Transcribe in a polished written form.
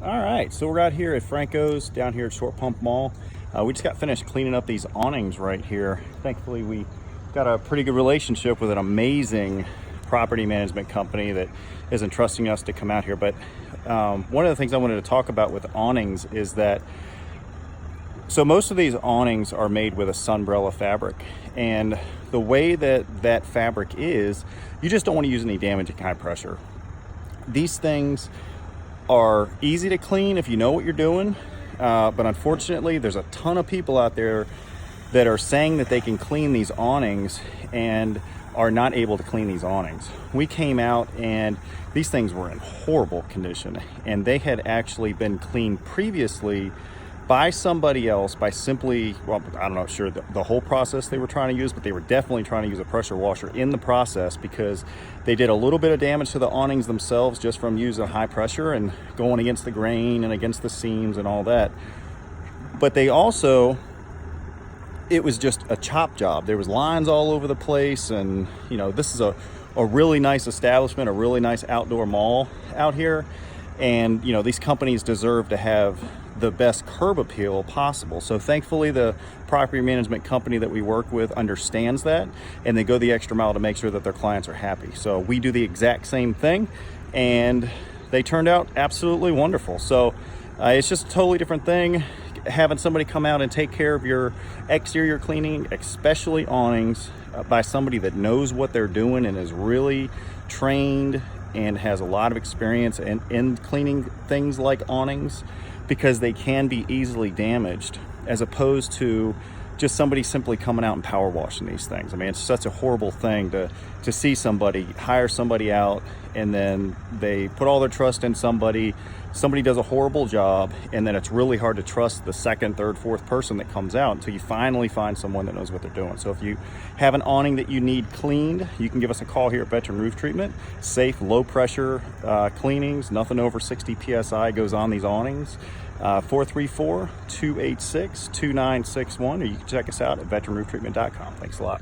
All right, so we're out here at Franco's down here at Short Pump Mall. We just got finished cleaning up these awnings right here. Thankfully, we got a pretty good relationship with an amazing property management company that is entrusting us to come out here. But one of the things I wanted to talk about with awnings is that, so most of these awnings are made with a sunbrella fabric, and the way that that fabric is, you just don't want to use any damaging high pressure. These things are easy to clean if you know what you're doing, but unfortunately there's a ton of people out there that are saying that they can clean these awnings and are not able to clean these awnings. We came out and these things were in horrible condition, and they had actually been cleaned previously by somebody else by simply, well, I'm not sure the whole process they were trying to use, but they were definitely trying to use a pressure washer in the process because they did a little bit of damage to the awnings themselves just from using high pressure and going against the grain and against the seams and all that. But they also, it was just a chop job. There was lines all over the place, and you know, this is a really nice establishment, a really nice outdoor mall out here. And you know, these companies deserve to have the best curb appeal possible. So thankfully the property management company that we work with understands that, and they go the extra mile to make sure that their clients are happy. So we do the exact same thing, and they turned out absolutely wonderful. So it's just a totally different thing having somebody come out and take care of your exterior cleaning, especially awnings, by somebody that knows what they're doing and is really trained and has a lot of experience in cleaning things like awnings, because they can be easily damaged, as opposed to just somebody simply coming out and power washing these things. I mean, it's such a horrible thing to see somebody hire somebody out, and then they put all their trust in somebody does a horrible job, and then it's really hard to trust the second, third, fourth person that comes out until you finally find someone that knows what they're doing. So if you have an awning that you need cleaned, you can give us a call here at Veteran Roof Treatment. Safe, low pressure cleanings, nothing over 60 PSI goes on these awnings. 434-286-2961, or you can check us out at veteranrooftreatment.com. Thanks a lot.